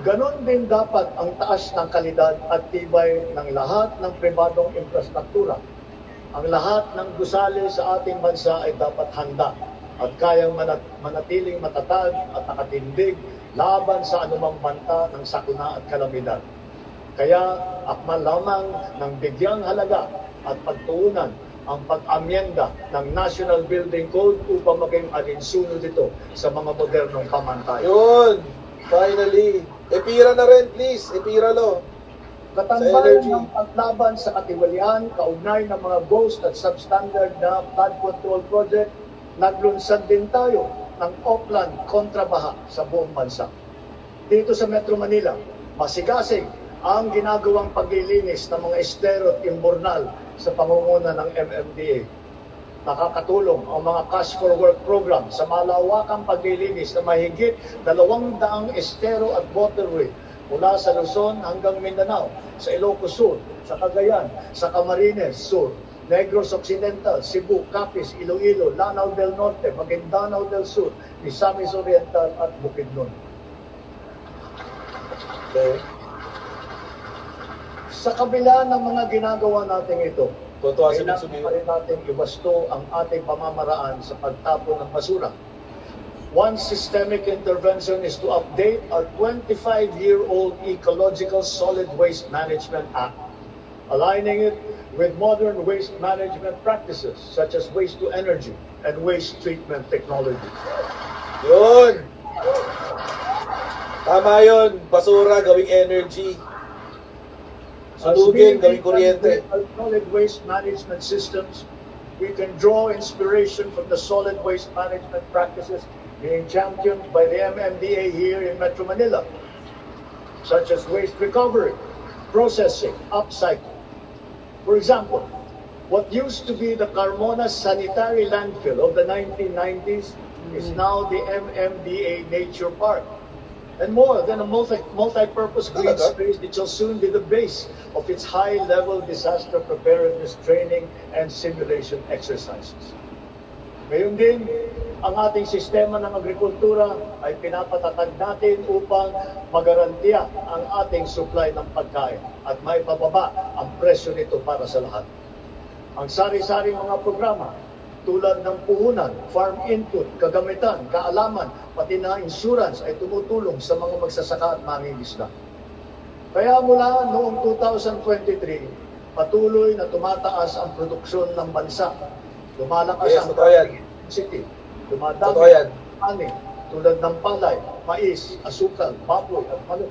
Ganon din dapat ang taas ng kalidad at tibay ng lahat ng pribadong infrastruktura. Ang lahat ng gusali sa ating bansa ay dapat handa at kayang manatiling matatag at nakatindig laban sa anumang banta ng sakuna at kalamidad. Kaya akma lamang ng bigyang halaga at pagtuunan ang pag-amyenda ng National Building Code upang maging alinsunod ito sa mga modernong pamantayan. Yun! Finally! Epira na rin, please! Epira lo! Katambayan ng paglaban sa katiwalian, kaugnay ng mga ghost at substandard na flood control project, naglunsad din tayo ng Oplan kontrabaha sa buong bansa. Dito sa Metro Manila, masigasig ang ginagawang paglilinis ng mga estero at imburnal sa pangunguna ng MMDA. Nakakatulong ang mga Cash for Work program sa malawakang paglilinis na mahigit 200 estero at waterway mula sa Luzon hanggang Mindanao, sa Ilocos Sur, sa Cagayan, sa Camarines Sur, Negros Occidental, Cebu, Capiz, Iloilo, Lanao del Norte, Maguindanao del Sur, Misamis Oriental at Bukidnon. Okay. Sa kabila ng mga ginagawa natin ito, kailangan pa rin natin iwasto ang ating pamamaraan sa pagtapon ng basura. One systemic intervention is to update our 25-year-old Ecological Solid Waste Management Act, aligning it with modern waste management practices such as waste to energy and waste treatment technology. Yun! Tama yun! Basura, gawing energy. Sunugin, gawing kuryente. Our solid waste management systems, we can draw inspiration from the solid waste management practices being championed by the MMDA here in Metro Manila, such as waste recovery, processing, upcycling. For example, what used to be the Carmona sanitary landfill of the 1990s is now the MMDA Nature Park. And more than a multi-purpose green space, it shall soon be the base of its high-level disaster preparedness training and simulation exercises. Ngayon din, ang ating sistema ng agrikultura ay pinapatatag natin upang magarantiya ang ating supply ng pagkain at may pababa ang presyo nito para sa lahat. Ang sari-saring mga programa tulad ng puhunan, farm input, kagamitan, kaalaman, pati na insurance ay tumutulong sa mga magsasaka at mangingisda. Kaya mula noong 2023, patuloy na tumataas ang produksyon ng bansa. Lumalakas ang intensity. Dumadami ang ani tulad ng palay, mais, asukal, baboy at manok.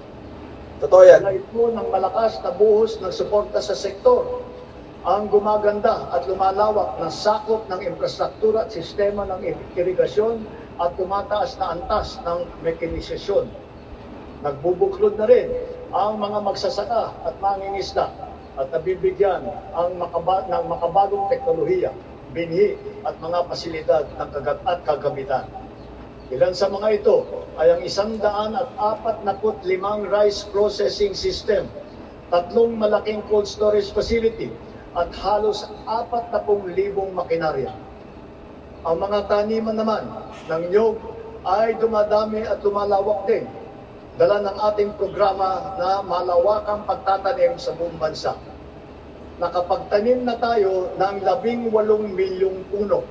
Totoo yan. Kaya ito ng malakas na buhos ng suporta sa sektor. Ang gumaganda at lumalawak ng sakop ng infrastruktura at sistema ng irigasyon at tumataas na antas ng mekanisasyon. Nagbubuklod na rin ang mga magsasaka at mangingisda at nabibigyan ang ng makabagong teknolohiya, binhi at mga pasilidad ng kagamitan. Ilan sa mga ito ay ang 145 rice processing system, 3 malaking cold storage facility, at halos 40,000 makinarya. Ang mga taniman naman ng niyog ay dumadami at lumalawak din, dala ng ating programa na malawakang pagtatanim sa buong bansa. Nakapagtanim na tayo ng 18 milyong puno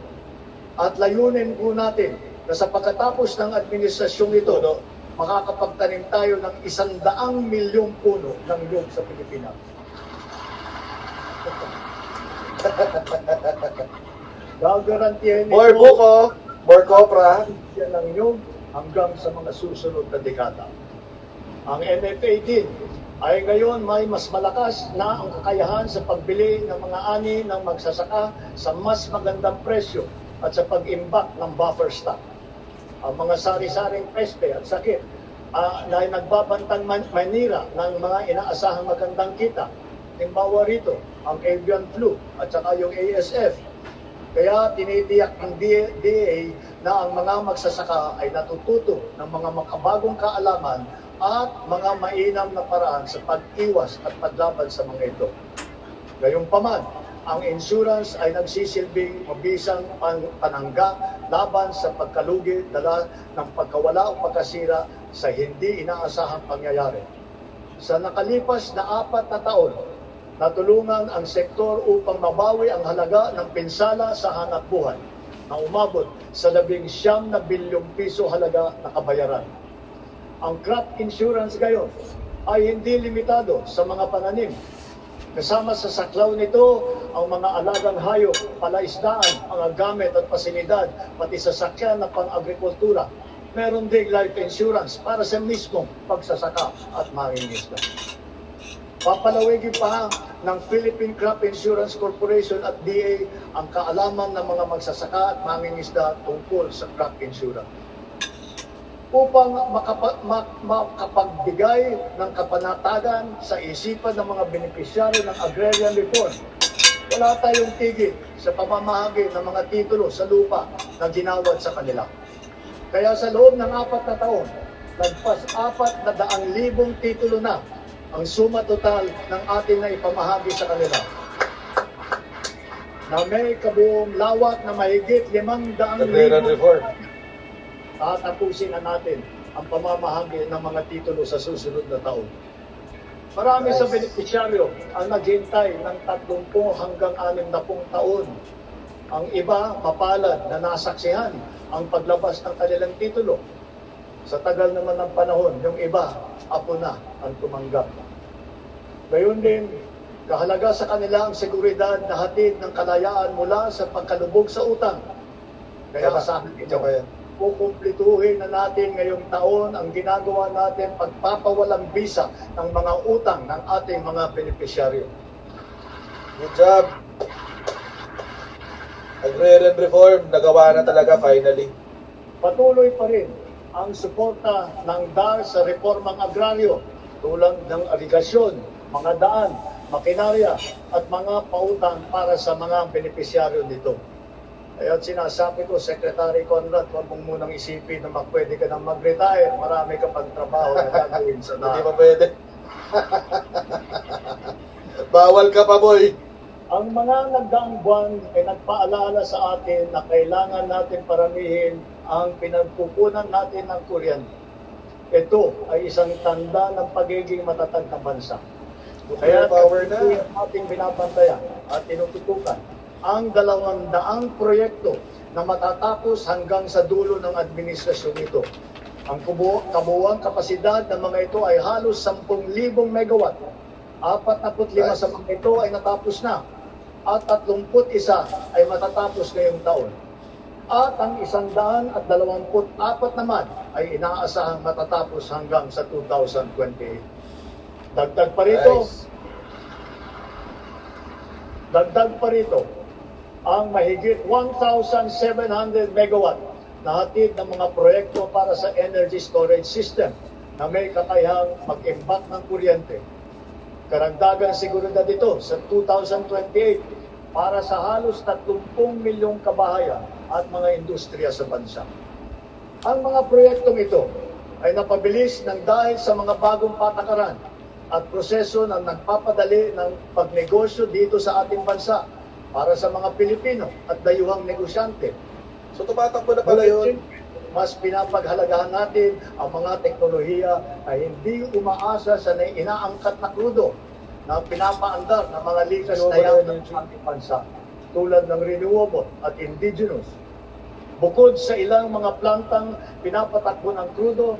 at layunin po natin na sa pagkatapos ng administrasyong ito, makakapagtanim tayo ng 100 milyong puno ng niyog sa Pilipinas. Gagarantiyan ito More buko, more copra. yan ng niyog hanggang sa mga susunod na dekada. Ang NFA din ay ngayon may mas malakas na ang kakayahan sa pagbili ng mga ani ng magsasaka sa mas magandang presyo at sa pag-imbak ng buffer stock. Ang mga sari-saring peste at sakit na nagbabantang manira ng mga inaasahang magandang kita. Timbawa rito, ang avian flu at saka yung ASF. Kaya tinitiyak ng DA na ang mga magsasaka ay natututo ng mga makabagong kaalaman at mga mainam na paraan sa pag-iwas at paglaban sa mga ito. Gayunpaman, ang insurance ay nagsisilbing mabisang panangga laban sa pagkalugi dala ng pagkawala o pagkasira sa hindi inaasahang pangyayari. Sa nakalipas na 4 na taon, natulungan ang sektor upang mabawi ang halaga ng pinsala sa hanapbuhay na umabot sa 19 na bilyong piso halaga na kabayaran. Ang crop insurance gayon ay hindi limitado sa mga pananim. Kasama sa saklaw nito ang mga alagang hayop, palaisdaan, mga gamit at pasilidad, pati sasakyan na pang-agrikultura. Meron ding life insurance para sa mismong pagsasaka at mangingisda. Papalawigin pa ng Philippine Crop Insurance Corporation at DA ang kaalaman ng mga magsasaka at mangingisda tungkol sa crop insurance. Upang makapagbigay ng kapanatagan sa isipan ng mga benepisyaryo ng agrarian reform, wala tayong tigil sa pamamahagi ng mga titulo sa lupa na ginawad sa kanila. Kaya sa loob ng 4 na taon, nagpas 400,000 titulo na ang suma total ng ating na ipamahagi sa kanila, na may kabuong lawak na mahigit 500,000. Tatapusin na natin ang pamamahagi ng mga titulo sa susunod na taon. Marami sa benepisyaryo ang naghintay ng 30 hanggang 60 taon. Ang iba mapalad na nasaksihan ang paglabas ng kanilang titulo. Sa tagal naman ng panahon, yung iba, apo na ang tumanggap. Gayon din, kahalaga sa kanila ang seguridad na hatid ng kalayaan mula sa pagkalubog sa utang. Kaya sa akin ito, kukumplituhin na natin ngayong taon ang ginagawa natin pagpapawalang bisa ng mga utang ng ating mga benepisyaryo. Good job. Agrarian reform, nagawa na talaga finally. Patuloy pa rin ang suporta ng DAR sa reformang agraryo tulad ng irigasyon, mga daan, makinarya at mga pautang para sa mga benepisyaryo nito. Kaya sinasabi ko, Secretary Conrad, huwag mong munang isipin na pwede ka nang mag-retire. Marami ka pang trabaho na gagawin sa Hindi pa pwede. Bawal ka pa, boy. Ang mga nagdaang buwan ay nagpaalala sa atin na kailangan natin paramihin ang pinagkukunan natin ng kuryente. Ito ay isang tanda ng pagiging matatag na bansa. Kaya power na. Ating binabantayan at tinututukan ang 200 proyekto na matatapos hanggang sa dulo ng administrasyon nito. Ang kabuuang kapasidad ng mga ito ay halos 10,000 megawatt. 45 sa mga ito ay natapos na at 31 ay matatapos ngayong taon. At ang 124 naman ay inaasahang matatapos hanggang sa 2028. Dagdag pa rito, ang mahigit 1,700 megawatt na hatid ng mga proyekto para sa energy storage system na may kakayahang mag-imbak ng kuryente. Karagdagang seguridad ito sa 2028 para sa halos 30 milyong kabahayan at mga industriya sa bansa. Ang mga proyektong ito ay napabilis ng dahil sa mga bagong patakaran at proseso na nagpapadali ng pagnegosyo dito sa ating bansa para sa mga Pilipino at dayuhang negosyante. So tumatakbo na pala yun. Mas pinapaghalagahan natin ang mga teknolohiya ay hindi umaasa sa inaangkat na krudo na pinapaandar ng mga likas na yan ng ating bansa tulad ng renewable at indigenous. Bukod sa ilang mga plantang pinapatakbo ng krudo,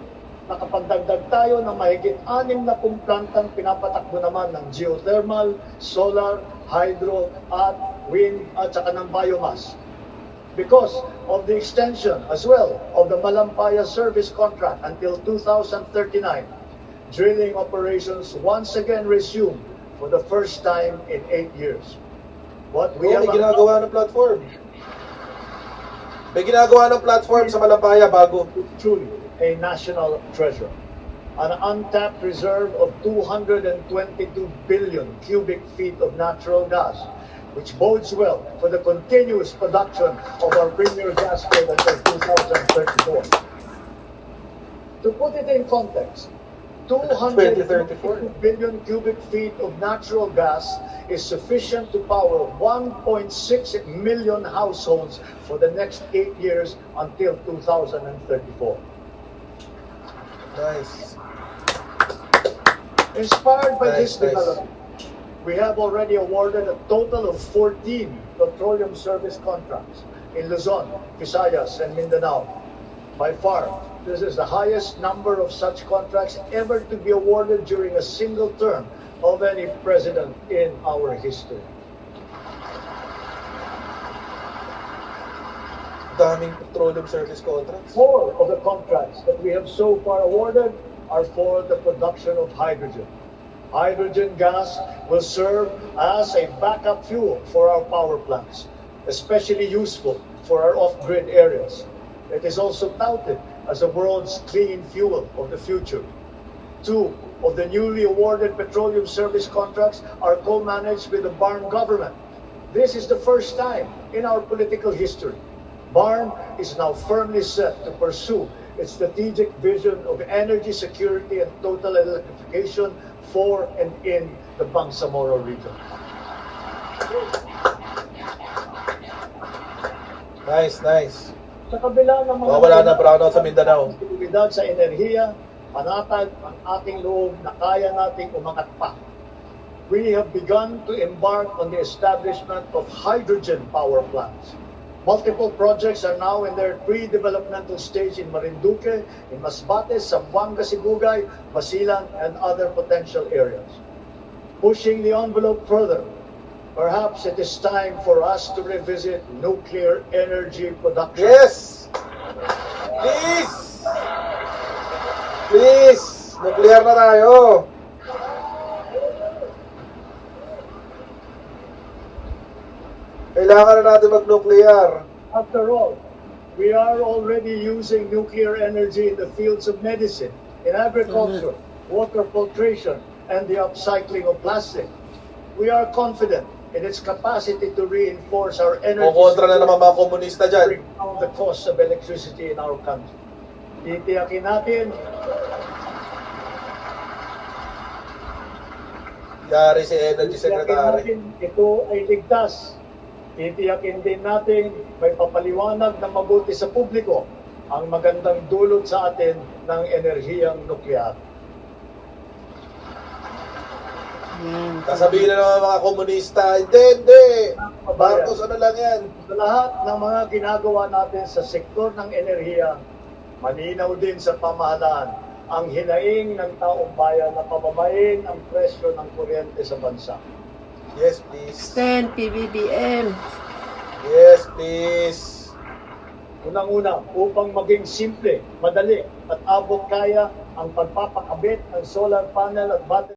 nakapagdagdag tayo ng mahigit 60 plantang pinapatakbo naman ng geothermal, solar, hydro at wind at saka ng biomass. Because of the extension as well of the Malampaya service contract until 2039, drilling operations once again resumed for the first time in 8 years. What we have ginagawa ng platform. May ginagawa ng platform sa Malampaya bago. Truly a national treasure. An untapped reserve of 222 billion cubic feet of natural gas, which bodes well for the continuous production of our premier gas field until 2034. To put it in context, 234 billion cubic feet of natural gas is sufficient to power 1.6 million households for the next 8 years until 2034. Nice. Inspired by Nice, this nice. development, we have already awarded a total of 14 petroleum service contracts in Luzon, Visayas, and Mindanao. By far, this is the highest number of such contracts ever to be awarded during a single term of any president in our history. Daming petroleum service contracts. 4 of the contracts that we have so far awarded are for the production of hydrogen. Hydrogen gas will serve as a backup fuel for our power plants, especially useful for our off-grid areas. It is also touted as the world's clean fuel of the future. 2 of the newly awarded petroleum service contracts are co-managed with the BARM government. This is the first time in our political history. BARM is now firmly set to pursue its strategic vision of energy security and total electrification for and in the Bangsamoro region. Nice, nice. Sa kabila ng mga Wala na brownout sa Mindanao. posibilidad sa enerhiya, panatag ang ating loob na kaya nating umangat pa. We have begun to embark on the establishment of hydrogen power plants. Multiple projects are now in their pre-developmental stage in Marinduque, in Masbate, Zamboanga, Sibugay, Basilan, and other potential areas. Pushing the envelope further, perhaps it is time for us to revisit nuclear energy production. Yes! Please! Please! Nuclear na tayo! Kailangan na natin mag-nuclear. After all, we are already using nuclear energy in the fields of medicine, in agriculture, water filtration, and the upcycling of plastic. We are confident in its capacity to reinforce our energy Kukontra na naman mga komunista to dyan. bring down the cost of electricity in our country. Titiyakin natin Yari si Energy Secretary. natin ito ay ligtas. Titiyakin din natin may papaliwanag na mabuti sa publiko ang magandang dulot sa atin ng enerhiyang nuklear. Kasabihin na naman mga komunista, hindi! Marcos, ano lang yan? Sa lahat ng mga ginagawa natin sa sektor ng enerhiya, malinaw din sa pamahalaan ang hinaing ng taong bayan na pababain ang presyo ng kuryente sa bansa. Yes, please. Extend PBBM. Yes, please. Unang-una, upang maging simple, madali at abot kaya ang pagpapakabit ng solar panel at battery